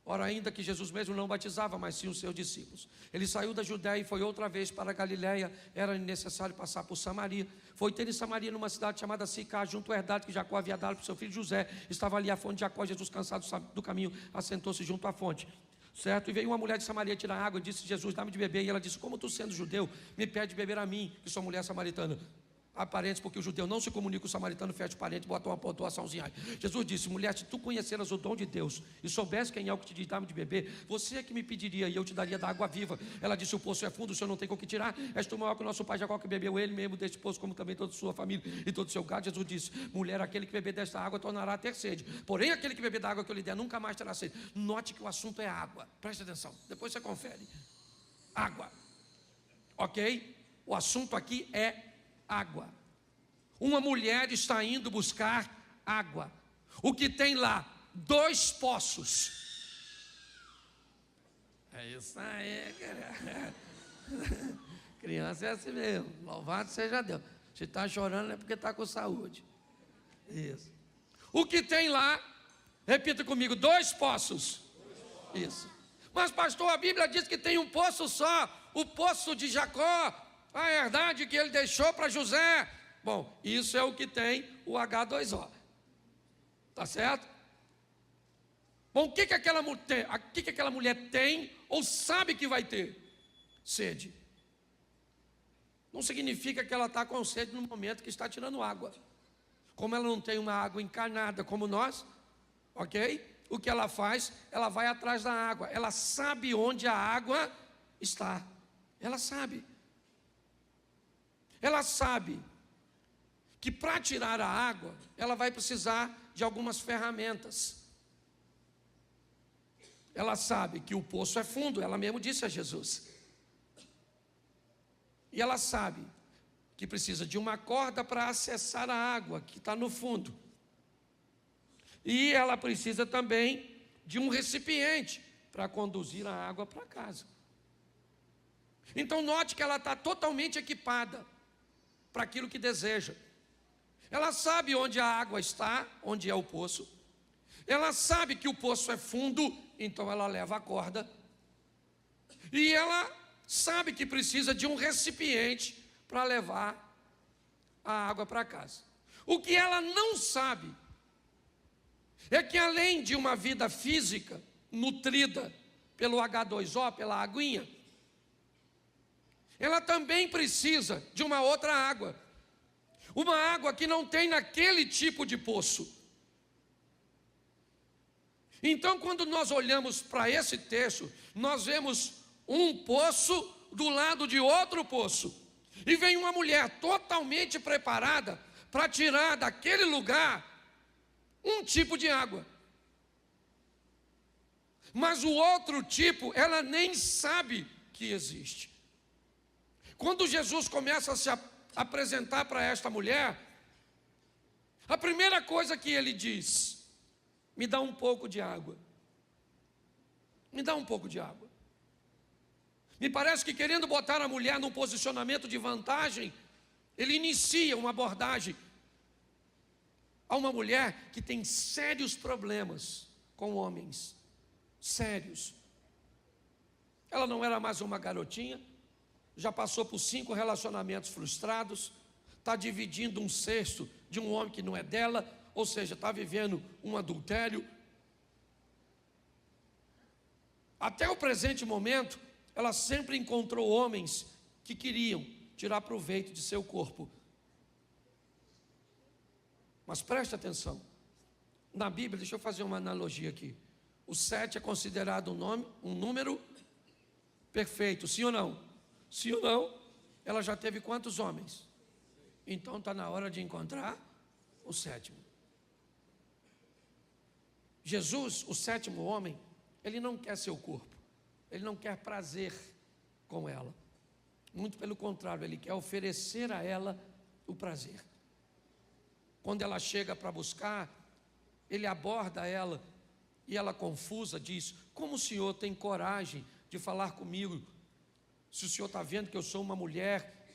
ora ainda que Jesus mesmo não batizava, mas sim os seus discípulos, ele saiu da Judéia e foi outra vez para a Galiléia. Era necessário passar por Samaria. Foi ter em Samaria, numa cidade chamada Sicar, junto à herdade que Jacó havia dado para o seu filho José. Estava ali a fonte de Jacó. Jesus, cansado do caminho, assentou-se junto à fonte. Certo? E veio uma mulher de Samaria tirar água e disse: Jesus, dá-me de beber. E ela disse: como tu, sendo judeu, me pede beber a mim, que sou mulher samaritana? Há parentes, porque o judeu não se comunica com o samaritano, fecha o parente, bota uma pontuaçãozinha aí. Jesus disse: mulher, se tu conheceras o dom de Deus e soubesse quem é o que te diz, dá-me de beber, você é que me pediria e eu te daria da água viva. Ela disse: o poço é fundo, o senhor não tem com o que tirar. És tu maior que o nosso pai Jacó, que bebeu ele mesmo deste poço, como também toda a sua família e todo o seu gado. Jesus disse: mulher, aquele que beber desta água tornará a ter sede, porém aquele que beber da água que eu lhe der nunca mais terá sede. Note que o assunto é água, preste atenção, depois você confere. Água, ok? O assunto aqui é água. Uma mulher está indo buscar água. O que tem lá? 2 poços. É isso aí, cara. Criança é assim mesmo. Louvado seja Deus. Se está chorando é porque está com saúde. Isso. O que tem lá? Repita comigo: 2 poços. Isso. Mas pastor, a Bíblia diz que tem um poço só. O poço de Jacó. A herdade que ele deixou para José. Bom, isso é o que tem o H2O. Tá certo? Bom, o que aquela mulher tem ou sabe que vai ter? Sede. Não significa que ela está com sede no momento que está tirando água. Como ela não tem uma água encarnada como nós, ok? O que ela faz? Ela vai atrás da água. Ela sabe onde a água está. Ela sabe. Ela sabe que para tirar a água, ela vai precisar de algumas ferramentas. Ela sabe que o poço é fundo, ela mesmo disse a Jesus. E ela sabe que precisa de uma corda para acessar a água que está no fundo. E ela precisa também de um recipiente para conduzir a água para casa. Então note que ela está totalmente equipada para aquilo que deseja. Ela sabe onde a água está, onde é o poço. Ela sabe que o poço é fundo, então ela leva a corda. E ela sabe que precisa de um recipiente para levar a água para casa. O que ela não sabe é que além de uma vida física nutrida pelo H2O, pela aguinha, ela também precisa de uma outra água. Uma água que não tem naquele tipo de poço. Então, quando nós olhamos para esse texto, nós vemos um poço do lado de outro poço. E vem uma mulher totalmente preparada para tirar daquele lugar um tipo de água. Mas o outro tipo, ela nem sabe que existe. Quando Jesus começa a se apresentar para esta mulher, a primeira coisa que ele diz: me dá um pouco de água. Me dá um pouco de água. Me parece que, querendo botar a mulher num posicionamento de vantagem, ele inicia uma abordagem a uma mulher que tem sérios problemas com homens. Sérios. Ela não era mais uma garotinha, já passou por 5 relacionamentos frustrados, está dividindo um cesto de um homem que não é dela, ou seja, está vivendo um adultério. Até o presente momento, ela sempre encontrou homens que queriam tirar proveito de seu corpo. Mas preste atenção, na Bíblia, deixa eu fazer uma analogia aqui. O 7 é considerado um número perfeito, sim ou não? Sim ou não? Ela já teve quantos homens? Então está na hora de encontrar o 7º. Jesus, o 7º homem, ele não quer seu corpo, ele não quer prazer com ela. Muito pelo contrário, ele quer oferecer a ela o prazer. Quando ela chega para buscar, ele aborda ela e ela, confusa, diz: como o senhor tem coragem de falar comigo, se o senhor está vendo que eu sou uma mulher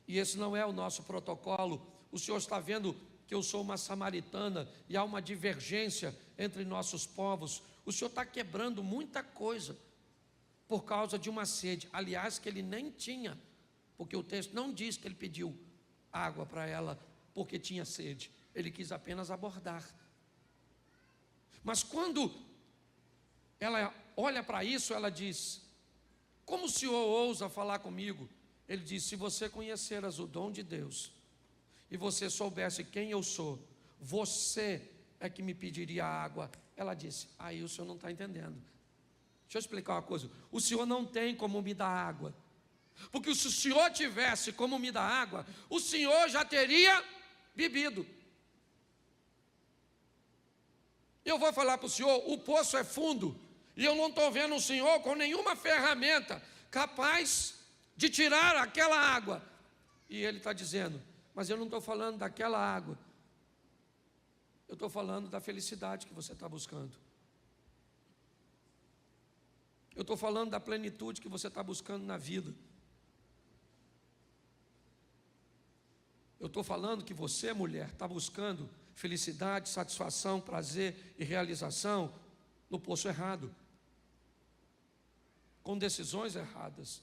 e esse não é o nosso protocolo? O senhor está vendo que eu sou uma samaritana e há uma divergência entre nossos povos? O senhor está quebrando muita coisa por causa de uma sede, aliás, que ele nem tinha, porque o texto não diz que ele pediu água para ela porque tinha sede, ele quis apenas abordar. Mas quando ela olha para isso, ela diz: como o senhor ousa falar comigo? Ele diz: se você conheceras o dom de Deus e você soubesse quem eu sou, você é que me pediria água. Ela disse: aí o senhor não está entendendo. Deixa eu explicar uma coisa: o senhor não tem como me dar água, porque se o senhor tivesse como me dar água, o senhor já teria bebido. Eu vou falar para o senhor, o poço é fundo, e eu não estou vendo o senhor com nenhuma ferramenta capaz de tirar aquela água. E ele está dizendo: mas eu não estou falando daquela água, eu estou falando da felicidade que você está buscando. Eu estou falando da plenitude que você está buscando na vida. Eu estou falando que você, mulher, está buscando felicidade, satisfação, prazer e realização no poço errado, com decisões erradas.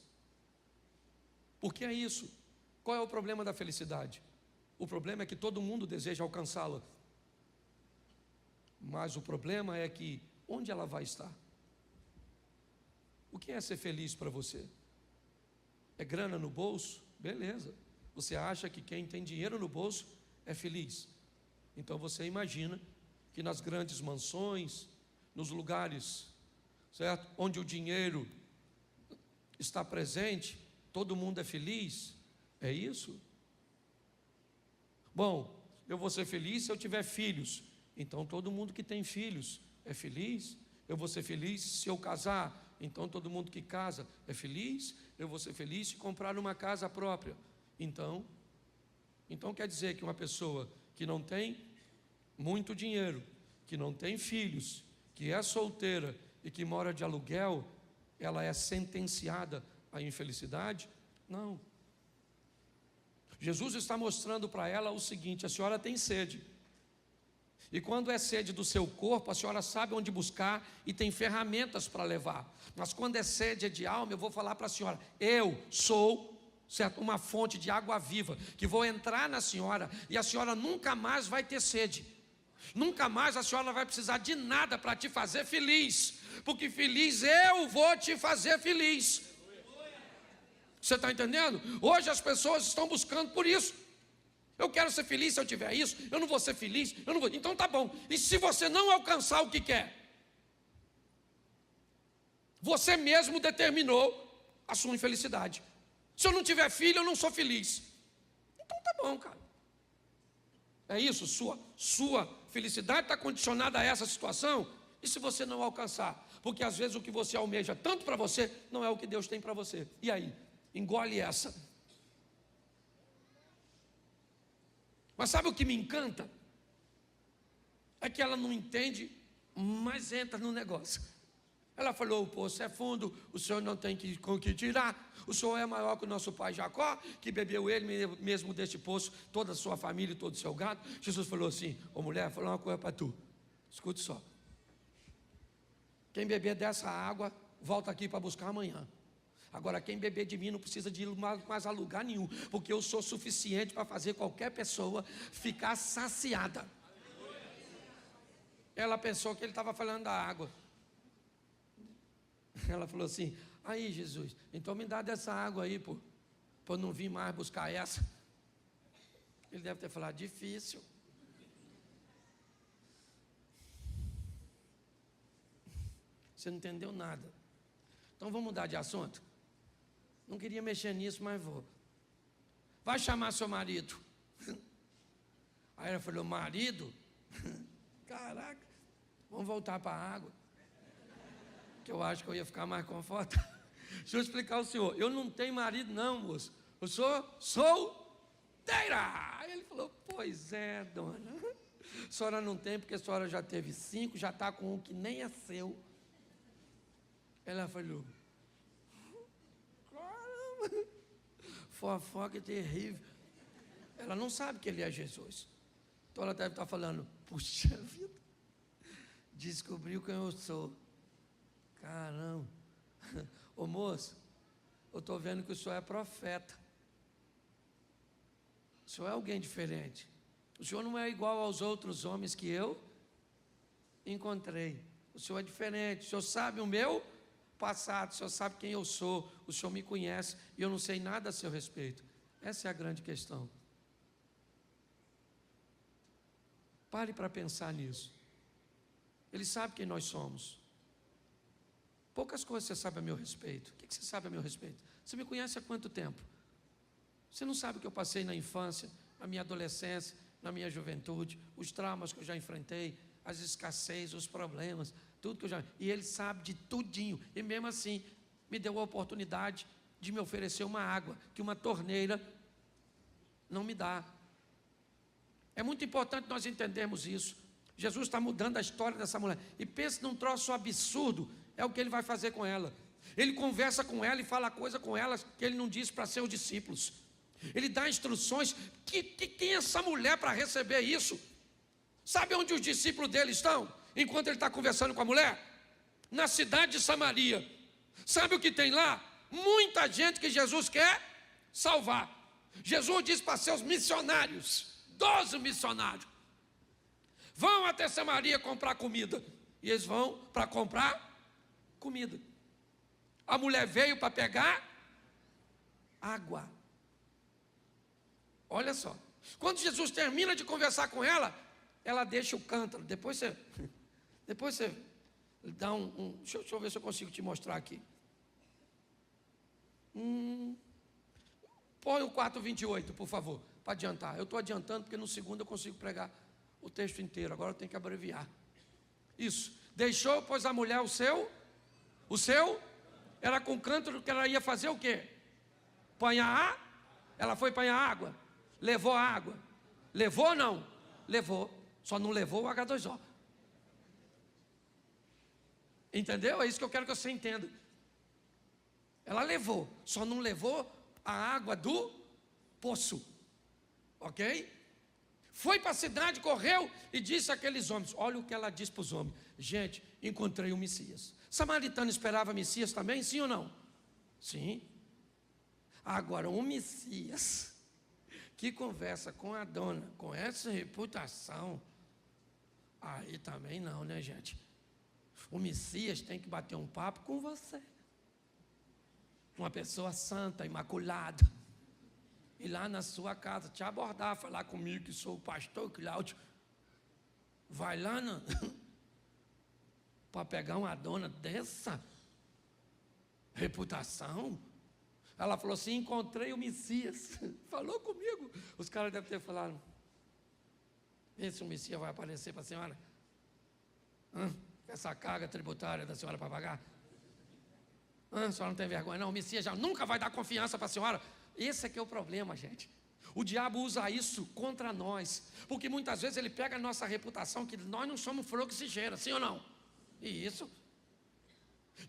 Porque é isso. Qual é o problema da felicidade? O problema é que todo mundo deseja alcançá-la. Mas o problema é que onde ela vai estar? O que é ser feliz para você? É grana no bolso? Beleza. Você acha que quem tem dinheiro no bolso é feliz? Então você imagina que nas grandes mansões, nos lugares, certo? Onde o dinheiro está presente, todo mundo é feliz? É isso? Bom, eu vou ser feliz se eu tiver filhos. Então todo mundo que tem filhos é feliz? Eu vou ser feliz se eu casar. Então todo mundo que casa é feliz? Eu vou ser feliz se comprar uma casa própria. Então quer dizer que uma pessoa que não tem muito dinheiro, que não tem filhos, que é solteira e que mora de aluguel, ela é sentenciada à infelicidade? Não. Jesus está mostrando para ela o seguinte: a senhora tem sede. E quando é sede do seu corpo, a senhora sabe onde buscar e tem ferramentas para levar. Mas quando é sede de alma, eu vou falar para a senhora: eu sou, certo, uma fonte de água viva, que vou entrar na senhora e a senhora nunca mais vai ter sede. Nunca mais a senhora vai precisar de nada para te fazer feliz, porque feliz eu vou te fazer feliz. Você está entendendo? Hoje as pessoas estão buscando por isso. Eu quero ser feliz se eu tiver isso, eu não vou ser feliz, eu não vou. Então tá bom. E se você não alcançar o que quer? Você mesmo determinou a sua infelicidade. Se eu não tiver filho, eu não sou feliz. Então tá bom, cara. É isso, sua felicidade está condicionada a essa situação. E se você não alcançar? Porque às vezes o que você almeja tanto para você não é o que Deus tem para você. E aí? Engole essa. Mas sabe o que me encanta? É que ela não entende, mas entra no negócio. Ela falou: o poço é fundo, o senhor não tem com que tirar. O senhor é maior que o nosso pai Jacó, que bebeu ele mesmo deste poço, toda a sua família e todo o seu gado. Jesus falou assim: ô mulher, vou falar uma coisa para tu. Escute só. Quem beber dessa água, volta aqui para buscar amanhã. Agora, quem beber de mim não precisa de ir mais a lugar nenhum, porque eu sou suficiente para fazer qualquer pessoa ficar saciada. Ela pensou que ele estava falando da água. Ela falou assim: aí Jesus, então me dá dessa água aí, para eu não vir mais buscar essa. Ele deve ter falado: difícil. Você não entendeu nada. Então vamos mudar de assunto? Não queria mexer nisso, mas vou. Vai chamar seu marido. Aí ela falou: marido? Caraca, vamos voltar para a água, que eu acho que eu ia ficar mais confortável. Deixa eu explicar ao senhor: eu não tenho marido não, moço. Eu sou solteira. Aí ele falou: pois é, dona. A senhora não tem, porque a senhora já teve 5, já está com um que nem é seu. Ela falou: caramba, fofoca terrível. Ela não sabe que ele é Jesus. Então ela deve estar falando: puxa vida, descobriu quem eu sou. Caramba. Ô moço, eu estou vendo que o senhor é profeta. O senhor é alguém diferente. O senhor não é igual aos outros homens que eu encontrei. O senhor é diferente. O senhor sabe o meu passado, o senhor sabe quem eu sou, o senhor me conhece e eu não sei nada a seu respeito. Essa é a grande questão. Pare para pensar nisso. Ele sabe quem nós somos. Poucas coisas você sabe a meu respeito. O que você sabe a meu respeito? Você me conhece há quanto tempo? Você não sabe o que eu passei na infância, na minha adolescência, na minha juventude, os traumas que eu já enfrentei, as escassez, os problemas, tudo que eu já... E ele sabe de tudinho. E mesmo assim, me deu a oportunidade de me oferecer uma água que uma torneira não me dá. É muito importante nós entendermos isso. Jesus está mudando a história dessa mulher. E pensa num troço absurdo, é o que ele vai fazer com ela. Ele conversa com ela e fala coisa com ela que ele não disse para seus discípulos. Ele dá instruções. Quem é essa mulher para receber isso? Sabe onde os discípulos dele estão? Enquanto ele está conversando com a mulher? Na cidade de Samaria. Sabe o que tem lá? Muita gente que Jesus quer salvar. Jesus diz para seus missionários, 12 missionários, vão até Samaria comprar comida. E eles vão para comprar comida. A mulher veio para pegar água. Olha só. Quando Jesus termina de conversar com ela, ela deixa o cântaro. Depois você dá deixa eu ver se eu consigo te mostrar aqui. Põe o 4:28, por favor, para adiantar. Eu estou adiantando porque no segundo eu consigo pregar o texto inteiro. Agora eu tenho que abreviar. Isso. Deixou, pois, a mulher o seu, era com cântaro que ela ia fazer o quê? Ela foi apanhar água. Levou a água. Levou ou não? Levou. Só não levou o H2O. Entendeu? É isso que eu quero que você entenda. Ela levou, só não levou a água do poço. Ok? Foi para a cidade, correu e disse àqueles homens. Olha o que ela disse para os homens. Gente, encontrei o Messias. Samaritano esperava Messias também, sim ou não? Sim. Agora, um Messias que conversa com a dona, com essa reputação, aí também não, né, gente? O Messias tem que bater um papo com você. Uma pessoa santa, imaculada. Ir lá na sua casa, te abordar, falar comigo que sou o pastor Cláudio. Vai lá para pegar uma dona dessa reputação. Ela falou assim, encontrei o Messias. Falou comigo. Os caras devem ter falado, vê se o Messias vai aparecer para a senhora. Essa carga tributária da senhora para pagar. A senhora não tem vergonha não? O Messias já nunca vai dar confiança para a senhora. Esse é que é o problema, gente. O diabo usa isso contra nós, porque muitas vezes ele pega a nossa reputação, que nós não somos flor que se cheira, sim ou não? E isso.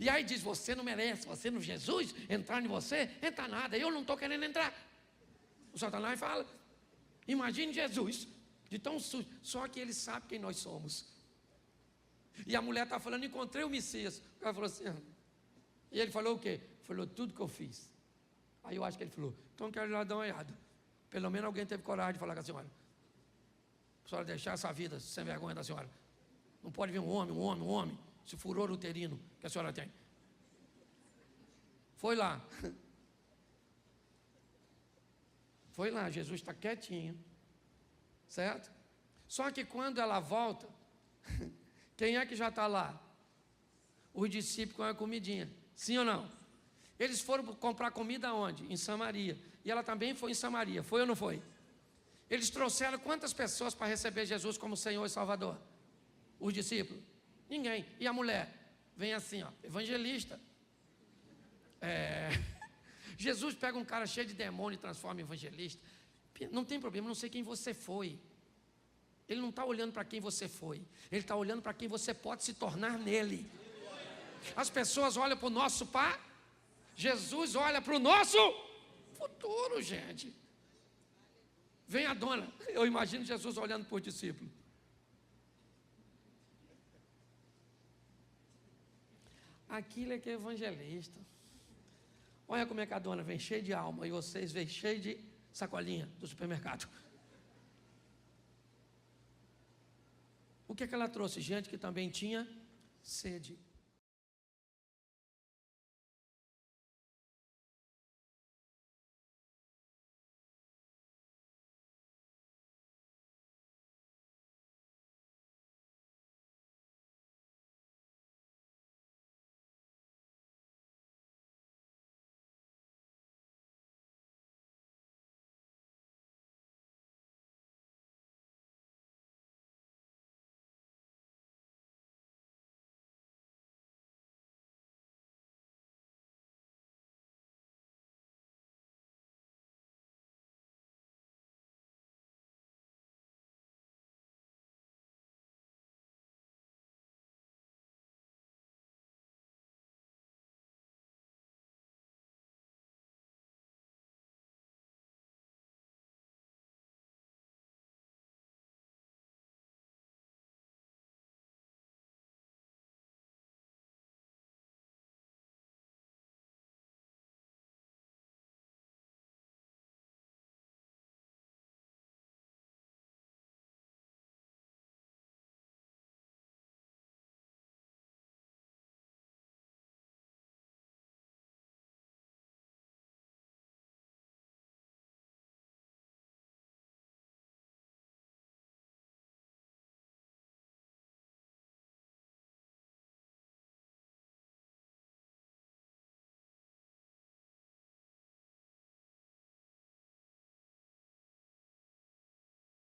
E aí diz, você não merece, você não, Jesus, entrar em você, entra nada, eu não estou querendo entrar. O Satanás fala, imagine Jesus, de tão sujo, só que ele sabe quem nós somos. E a mulher está falando, encontrei o Messias. O cara falou assim, e ele falou o quê? Falou tudo que eu fiz. Aí eu acho que ele falou, então quero ir lá dar uma olhada. Pelo menos alguém teve coragem de falar com a senhora. A senhora deixar essa vida sem vergonha da senhora. Não pode vir um homem, esse furor uterino que a senhora tem. Foi lá. Foi lá, Jesus está quietinho. Certo? Só que quando ela volta, quem é que já está lá? Os discípulos com a comidinha. Sim ou não? Eles foram comprar comida onde? Em Samaria. E ela também foi em Samaria. Foi ou não foi? Eles trouxeram quantas pessoas para receber Jesus como Senhor e Salvador? Os discípulos? Ninguém. E a mulher? Vem assim, ó, evangelista. Jesus pega um cara cheio de demônio e transforma em evangelista. Não tem problema, não sei quem você foi. Ele não está olhando para quem você foi. Ele está olhando para quem você pode se tornar nele. As pessoas olham para o nosso pai. Jesus olha para o nosso futuro, gente. Vem a dona. Eu imagino Jesus olhando para os discípulos. Aquilo é que é evangelista. Olha como é que a dona vem cheia de alma e vocês vêm cheio de sacolinha do supermercado. O que é que ela trouxe? Gente que também tinha sede.